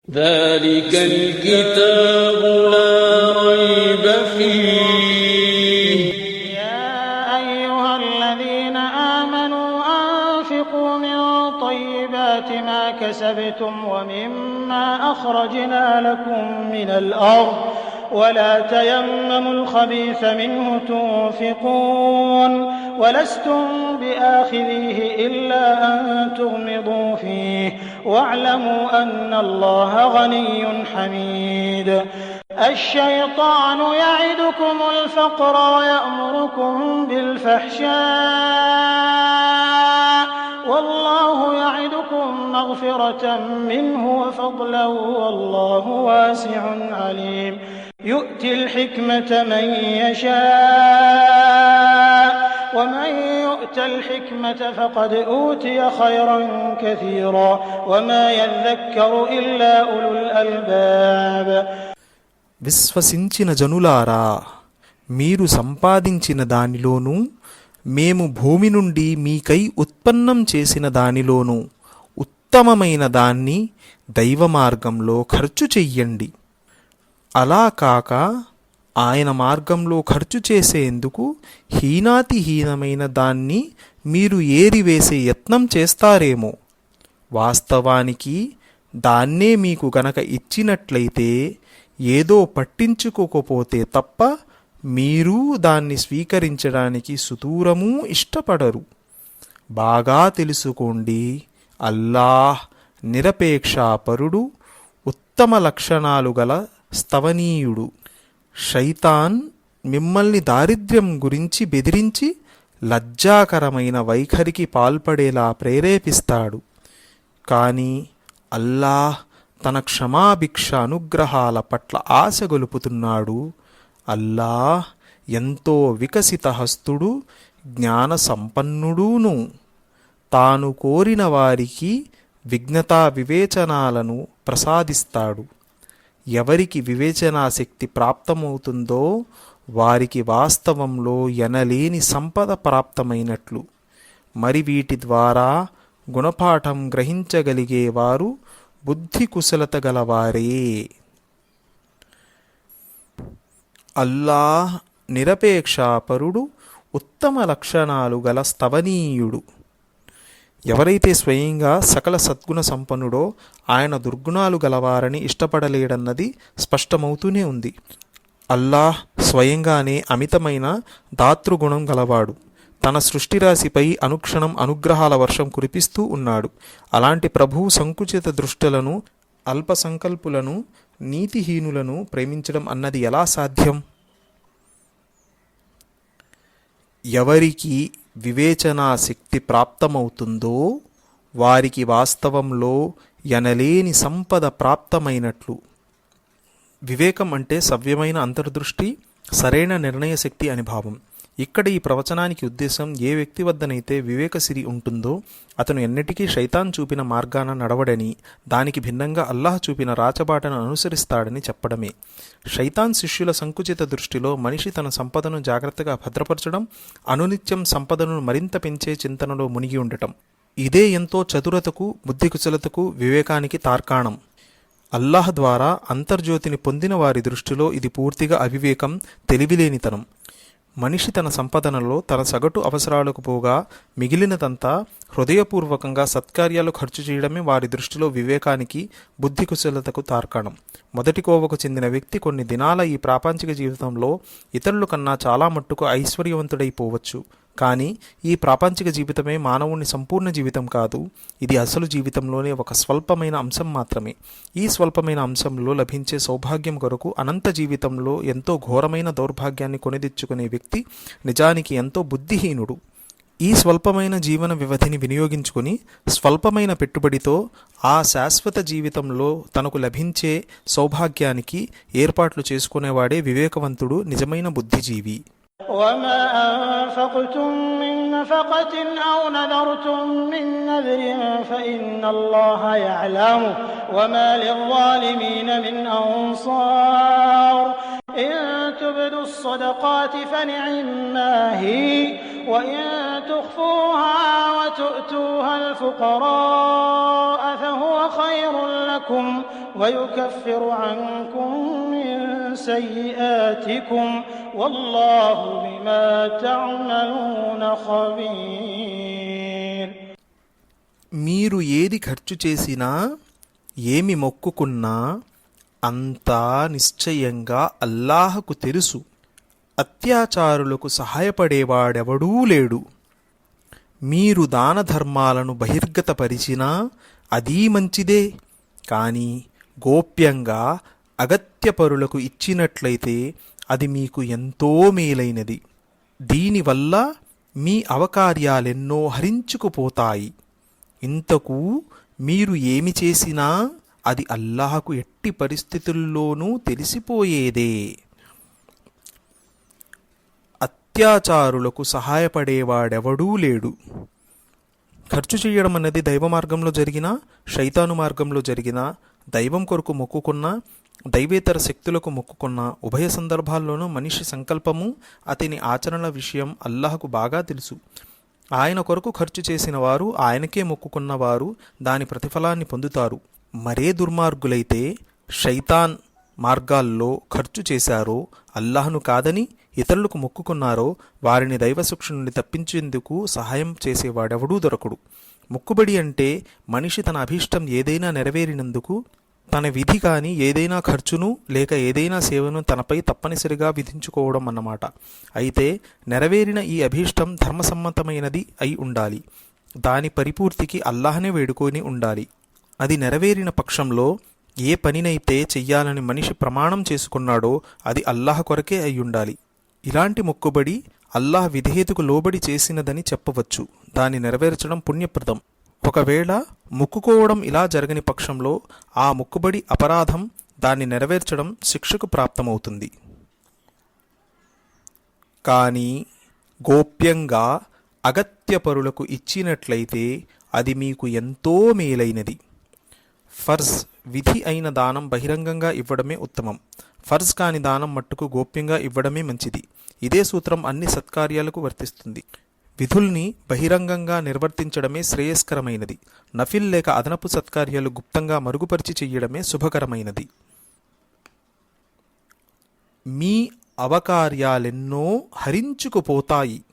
ذلك الكتاب لا ريب فيه يا أيها الذين آمنوا أنفقوا من طيبات ما كسبتم ومما أخرجنا لكم من الأرض ولا تيمموا الخبيث منه تنفقون ولستم بآخذيه إلا أن تغمضوا فيه واعلموا أن الله غني حميد الشيطان يعدكم الفقر ويأمركم بالفحشاء والله يعدكم مغفرة منه وفضلا والله واسع عليم يؤتي الحكمة من يشاء ومن يؤت الحكمة فقد أوتي خيرا كثيرا وما يذكر إلا أولو الألباب. విశ్వసించిన జనులారా, మీరు సంపాదించిన దానిలోనూ మేము భూమి నుండి మీకై ఉత్పన్నం చేసిన దానిలోనూ ఉత్తమమైన దాన్ని దైవ మార్గంలో ఖర్చు చెయ్యండి. అలా కాక ఆయన మార్గంలో ఖర్చు చేసేందుకు హీనాతిహీనమైన దాన్ని మీరు ఏరివేసే యత్నం చేస్తారేమో. వాస్తవానికి దాన్నే మీకు గనక ఇచ్చినట్లయితే ఏదో పట్టించుకోకపోతే తప్ప మీరు దాన్ని స్వీకరించడానికి సుదూరమూ ఇష్టపడరు. బాగా తెలుసుకోండి, అల్లాహ్ నిరపేక్షాపరుడు, ఉత్తమ లక్షణాలు గల స్తవనీయుడు. శైతాన్ మిమ్మల్ని దారిద్ర్యం గురించి బెదిరించి లజ్జాకరమైన వైఖరికి పాల్పడేలా ప్రేరేపిస్తాడు. కానీ అల్లాహ్ తన క్షమాభిక్ష అనుగ్రహాల పట్ల ఆశ గొలుపుతున్నాడు. అల్లాహ్ ఎంతో వికసిత హస్తుడు, జ్ఞాన సంపన్నుడూను. తాను కోరిన వారికి విజ్ఞతా వివేచనాలను ప్రసాదిస్తాడు. ఎవరికి వివేచనాశక్తి ప్రాప్తమవుతుందో వారికి వాస్తవంలో ఎనలేని సంపద ప్రాప్తమైనట్లు. మరి వీటి ద్వారా గుణపాఠం గ్రహించగలిగేవారు బుద్ధి కుశలత గలవారే. అల్లాహ్ నిరపేక్షాపరుడు, ఉత్తమ లక్షణాలు గల స్తవనీయుడు. ఎవరైతే స్వయంగా సకల సద్గుణ సంపన్నుడో ఆయన దుర్గుణాలు గలవారని ఇష్టపడలేడన్నది స్పష్టమవుతూనే ఉంది. అల్లాహ్ స్వయంగానే అమితమైన దాతృగుణం గలవాడు. తన సృష్టిరాశిపై అనుక్షణం అనుగ్రహాల వర్షం కురిపిస్తూ ఉన్నాడు. అలాంటి ప్రభువు సంకుచిత దృష్టులను, అల్ప సంకల్పులను, నీతిహీనులను ప్రేమించడం అన్నది ఎలా సాధ్యం? ఎవరికి వివేచనా శక్తి ప్రాప్తమవుతుందో వారికి వాస్తవంలో ఎనలేని సంపద ప్రాప్తమైనట్లు. వివేకం అంటే సవ్యమైన అంతర్దృష్టి, సరైన నిర్ణయ శక్తి అని భావం. ఇక్కడ ఈ ప్రవచనానికి ఉద్దేశం, ఏ వ్యక్తి వద్దనైతే వివేకసిరి ఉంటుందో అతను ఎన్నటికీ శైతాన్ చూపిన మార్గాన నడవడని, దానికి భిన్నంగా అల్లాహ్ చూపిన రాచబాటను అనుసరిస్తాడని చెప్పడమే. శైతాన్ శిష్యుల సంకుచిత దృష్టిలో మనిషి తన సంపదను జాగ్రత్తగా భద్రపరచడం, అనునిత్యం సంపదను మరింత పెంచే చింతనలో మునిగి ఉండటం, ఇదే ఎంతో చతురతకు, బుద్ధికుశలతకు, వివేకానికి తార్కాణం. అల్లాహ్ ద్వారా అంతర్జ్యోతిని పొందిన వారి దృష్టిలో ఇది పూర్తిగా అవివేకం, తెలివిలేనితనం. మనిషి తన సంపదనలో తన సగటు అవసరాలకు పోగా మిగిలినదంతా హృదయపూర్వకంగా సత్కార్యాలు ఖర్చు చేయడమే వారి దృష్టిలో వివేకానికి, బుద్ధికుశలతకు తార్కాణం. మొదటి కోవకు చెందిన వ్యక్తి కొన్ని దినాల ఈ ప్రాపంచిక జీవితంలో ఇతరుల కన్నా చాలా మట్టుకు ఐశ్వర్యవంతుడైపోవచ్చు. కానీ ఈ ప్రాపంచిక జీవితమే మానవుని సంపూర్ణ జీవితం కాదు. ఇది అసలు జీవితంలోనే ఒక స్వల్పమైన అంశం మాత్రమే. ఈ స్వల్పమైన అంశంలో లభించే సౌభాగ్యం కొరకు అనంత జీవితంలో ఎంతో ఘోరమైన దౌర్భాగ్యాన్ని కొనిదెచ్చుకునే వ్యక్తి నిజానికి ఎంతో బుద్ధిహీనుడు. ఈ స్వల్పమైన జీవన వ్యవధిని వినియోగించుకుని స్వల్పమైన పెట్టుబడితో ఆ శాశ్వత జీవితంలో తనకు లభించే సౌభాగ్యానికి ఏర్పాట్లు చేసుకునేవాడే వివేకవంతుడు, నిజమైన బుద్ధిజీవి. وما أنفقتم من نفقة أو نذرتم من نذر فإن الله يعلمه وما للظالمين من أنصار إن تبدوا الصدقات فنعما هي وإن تخفوها وتؤتوها الفقراء فهو خير لكم ويكفر عنكم من سيئاتكم والله بما تعملون خبير. మీరు ఏది ఖర్చు చేసినా ఏమి మొక్కుకున్నా అంతా నిశ్చయంగా అల్లాహకు తెలుసు. అత్యాచారులకు సహాయపడేవాడెవడూ లేడు. మీరు దాన ధర్మాలను బహిర్గతపరిచినా అదీ మంచిదే, కానీ గోప్యంగా అగత్యపరులకు ఇచ్చినట్లయితే అది మీకు ఎంతో మేలైనది. దీనివల్ల మీ అవకార్యాలెన్నో హరించుకుపోతాయి. ఇంతకు మీరు ఏమి చేసినా అది అల్లాహకు ఎట్టి పరిస్థితుల్లోనూ తెలిసిపోయేదే. అత్యాచారులకు సహాయపడేవాడెవడూ లేడు. ఖర్చు చేయడం అన్నది దైవ మార్గంలో జరిగినా, శైతాను మార్గంలో జరిగినా, దైవం కొరకు మొక్కుకున్నా, దైవేతర శక్తులకు మొక్కుకున్నా, ఉభయ సందర్భాల్లోనూ మనిషి సంకల్పము, అతని ఆచరణ విషయం అల్లాహకు బాగా తెలుసు. ఆయన కొరకు ఖర్చు చేసిన వారు, ఆయనకే మొక్కుకున్నవారు దాని ప్రతిఫలాన్ని పొందుతారు. మరే దుర్మార్గులైతే శైతాన్ మార్గాల్లో ఖర్చు చేశారో, అల్లాహ్ను కాదని ఇతరులకు మొక్కుకున్నారో వారిని దైవశిక్ష నుండి తప్పించేందుకు సహాయం చేసేవాడెవడూ దొరకడు. మొక్కుబడి అంటే మనిషి తన అభీష్టం ఏదైనా నెరవేరినందుకు తన విధి కాని ఏదైనా ఖర్చును లేక ఏదైనా సేవను తనపై తప్పనిసరిగా విధించుకోవడం అన్నమాట. అయితే నెరవేరిన ఈ అభీష్టం ధర్మసమ్మతమైనది అయి ఉండాలి. దాని పరిపూర్తికి అల్లాహనే వేడుకొని ఉండాలి. అది నెరవేరిన పక్షంలో ఏ పనినైతే చెయ్యాలని మనిషి ప్రమాణం చేసుకున్నాడో అది అల్లాహ్ కొరకే అయి ఉండాలి. ఇలాంటి మొక్కుబడి అల్లాహ్ విధేయతకు లోబడి చేసినదని చెప్పవచ్చు. దాన్ని నెరవేర్చడం పుణ్యప్రదం. ఒకవేళ మొక్కుకోవడం ఇలా జరగని పక్షంలో ఆ మొక్కుబడి అపరాధం, దాన్ని నెరవేర్చడం శిక్షకు ప్రాప్తమవుతుంది. కానీ గోప్యంగా అగత్యపరులకు ఇచ్చినట్లయితే అది మీకు ఎంతో మేలైనది. ఫర్జ్ విధి అయిన దానం బహిరంగంగా ఇవ్వడమే ఉత్తమం. ఫర్జ్ కాని దానం మట్టుకు గోప్యంగా ఇవ్వడమే మంచిది. ఇదే సూత్రం అన్ని సత్కార్యాలకు వర్తిస్తుంది. విధుల్ని బహిరంగంగా నిర్వర్తించడమే శ్రేయస్కరమైనది. నఫిల్ లేక అదనపు సత్కార్యాలు గుప్తంగా మరుగుపరిచి చెయ్యడమే శుభకరమైనది. మీ అవకార్యాలెన్నో హరించుకుపోతాయి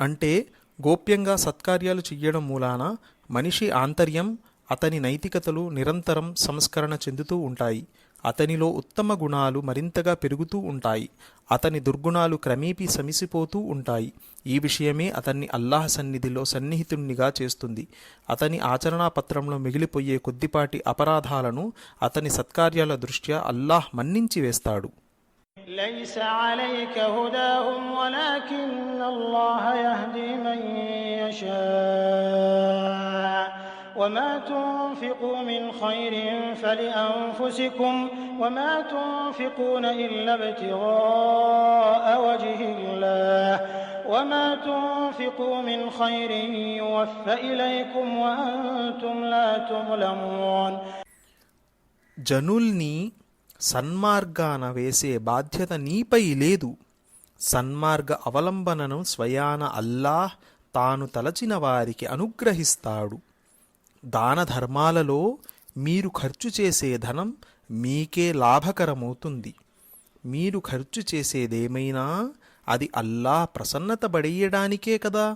అంటే గోప్యంగా సత్కార్యాలు చెయ్యడం మూలాన మనిషి ఆంతర్యం, అతని నైతికతలు నిరంతరం సంస్కరణ చెందుతూ ఉంటాయి. అతనిలో ఉత్తమ గుణాలు మరింతగా పెరుగుతూ ఉంటాయి. అతని దుర్గుణాలు క్రమేపీ శమిసిపోతూ ఉంటాయి. ఈ విషయమే అతన్ని అల్లాహ్ సన్నిధిలో సన్నిహితునిగా చేస్తుంది. అతని ఆచరణా పత్రంలో మిగిలిపోయే కొద్దిపాటి అపరాధాలను అతని సత్కార్యాల దృష్ట్యా అల్లాహ్ మన్నించి వేస్తాడు. ليس عليك هداهم ولكن الله يهدي من يشاء وما تنفقوا من خير فلأنفسكم وما تنفقون إلا ابتغاء وجه الله وما تنفقوا من خير يوفى إليكم وأنتم لا تظلمون. జనుల్ని సన్మార్గాన వేసే బాధ్యత నీపై లేదు. సన్మార్గ అవలంబనను స్వయాన అల్లాహ్ తాను తలచిన వారికి అనుగ్రహిస్తాడు. దాన ధర్మాలలో మీరు ఖర్చు చేసే ధనం మీకే లాభకరమవుతుంది. మీరు ఖర్చు చేసేదేమైనా అది అల్లాహ్ ప్రసన్నత పడేయడానికే కదా.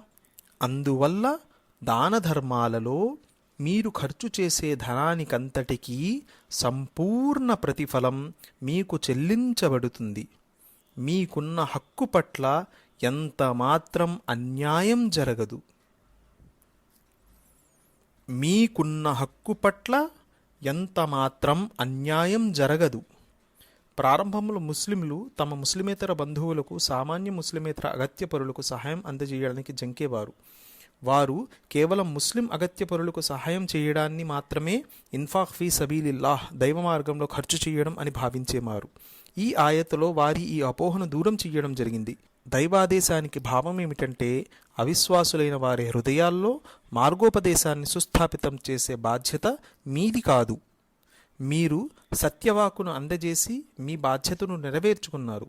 అందువల్ల దాన ధర్మాలలో మీరు ఖర్చు చేసే ధనానికంతటికీ సంపూర్ణ ప్రతిఫలం మీకు చెల్లించబడుతుంది. మీకున్న హక్కు పట్ల ఎంత మాత్రం అన్యాయం జరగదు. మీకున్న హక్కు పట్ల ఎంత మాత్రం అన్యాయం జరగదు. ప్రారంభంలో ముస్లింలు తమ ముస్లిమేతర బంధువులకు, సామాన్య ముస్లిమేతర అగత్యపరులకు సహాయం అందజేయడానికి జంకేవారు. వారు కేవలం ముస్లిం అగత్యపరులకు సహాయం చేయడాన్ని మాత్రమే ఇన్ఫాక్ ఫీ సబీలిల్లాహ్, దైవ మార్గంలో ఖర్చు చేయడం అని భావించేవారు. ఈ ఆయతలో వారి ఈ అపోహను దూరం చేయడం జరిగింది. దైవాదేశానికి భావం ఏమిటంటే అవిశ్వాసులైన వారి హృదయాల్లో మార్గోపదేశాన్ని సుస్థాపితం చేసే బాధ్యత మీది కాదు. మీరు సత్యవాకును అందజేసి మీ బాధ్యతను నెరవేర్చుకున్నారు.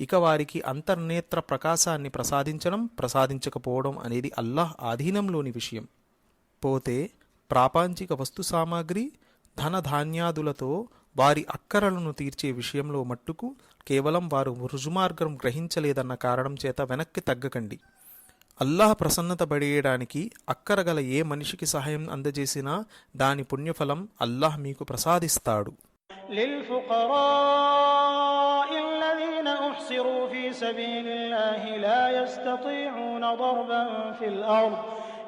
ఇక వారికి అంతర్నేత్ర ప్రకాశాన్ని ప్రసాదించకపోవడం అనేది అల్లాహ్ ఆధీనంలోని విషయం. పోతే ప్రాపంచిక వస్తు సామాగ్రి ధనధాన్యాదులతో వారి అక్కరలను తీర్చే విషయంలో మట్టుకు కేవలం వారు రుజుమార్గం గ్రహించలేదన్న కారణం చేత వెనక్కి తగ్గకండి. అల్లాహ్ ప్రసన్నత పడేయడానికి అక్కరగల ఏ మనిషికి సహాయం అందజేసినా దాని పుణ్యఫలం అల్లాహ్ మీకు ప్రసాదిస్తాడు. للفقراء الذين أحصروا في سبيل الله لا يستطيعون ضربا في الأرض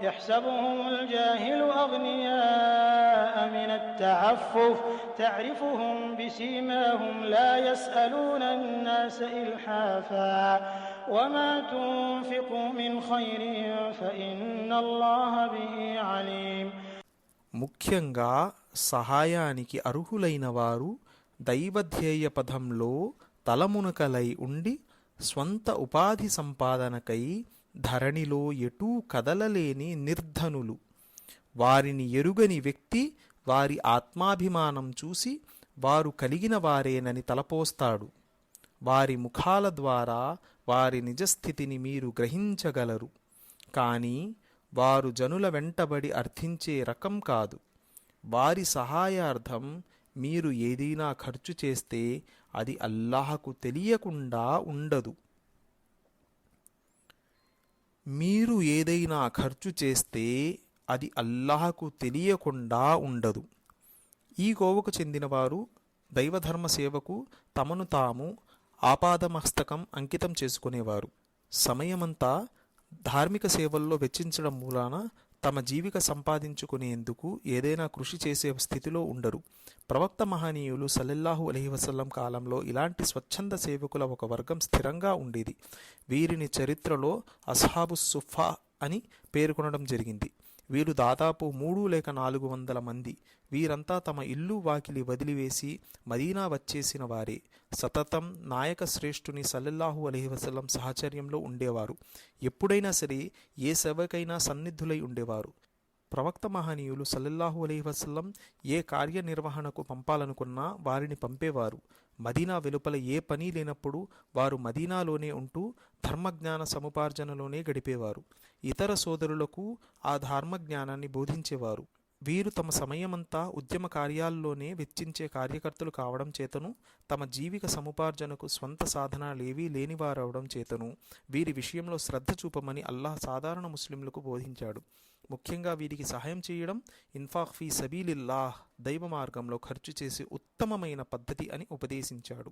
يحسبهم الجاهل أغنياء من التعفف تعرفهم بسيماهم لا يسألون الناس إلحافا وما تنفقوا من خير فإن الله به عليم. ముఖ్యంగా సహాయానికి అర్హులైన వారు దైవధ్యేయ పథంలో తలమునకలై ఉండి స్వంత ఉపాధి సంపాదనకై ధరణిలో ఎటూ కదలలేని నిర్ధనులు. వారిని ఎరుగని వ్యక్తి వారి ఆత్మాభిమానం చూసి వారు కలిగిన వారేనని తలపోస్తాడు. వారి ముఖాల ద్వారా వారి నిజస్థితిని మీరు గ్రహించగలరు. కానీ వారు జనుల వెంటబడి అర్థించే రకం కాదు. వారి సహాయార్థం మీరు ఏదైనా ఖర్చు చేస్తే అది అల్లాహకు తెలియకుండా ఉండదు. మీరు ఏదైనా ఖర్చు చేస్తే అది అల్లాహకు తెలియకుండా ఉండదు. ఈ కోవకు చెందినవారు దైవధర్మ సేవకు తమను తాము ఆపాదమస్తకం అంకితం చేసుకునేవారు. సమయమంతా ధార్మిక సేవల్లో వెచ్చించడం మూలాన తమ జీవిక సంపాదించుకునేందుకు ఏదైనా కృషి చేసే స్థితిలో ఉండరు. ప్రవక్త మహనీయులు సల్లల్లాహు అలైహి వసల్లం కాలంలో ఇలాంటి స్వచ్ఛంద సేవకుల ఒక వర్గం స్థిరంగా ఉండేది. వీరిని చరిత్రలో అస్హాబు సుఫా అని పేర్కొనడం జరిగింది. వీరు దాదాపు 3 లేక 400 మంది. వీరంతా తమ ఇల్లు వాకిలి వదిలివేసి మదీనా వచ్చేసిన వారే. సతతం నాయక శ్రేష్ఠుని సల్లల్లాహు అలైహి వసల్లం సహచర్యంలో ఉండేవారు. ఎప్పుడైనా సరే ఏ సేవకైనా సన్నిధులై ఉండేవారు. ప్రవక్త మహనీయులు సల్లల్లాహు అలైహి వసల్లం ఏ కార్యనిర్వహణకు పంపాలనుకున్నా వారిని పంపేవారు. మదీనా వెలుపల ఏ పని లేనప్పుడు వారు మదీనాలోనే ఉంటూ ధర్మజ్ఞాన సముపార్జనలోనే గడిపేవారు. ఇతర సోదరులకు ఆ ధర్మజ్ఞానాన్ని బోధించేవారు. వీరు తమ సమయమంతా ఉద్యమ కార్యాల్లోనే వెచ్చించే కార్యకర్తలు కావడం చేతను తమ జీవిక సముపార్జనకు స్వంత సాధనాలేవీ లేనివారవడం చేతను వీరి విషయంలో శ్రద్ధ చూపమని అల్లాహ్ సాధారణ ముస్లింలకు బోధించాడు. ముఖ్యంగా వీరికి సహాయం చేయడం ఇన్ఫాక్ ఫీ సబీలిల్లాహ్ దైవ మార్గంలో ఖర్చు చేసే ఉత్తమమైన పద్ధతి అని ఉపదేశించాడు.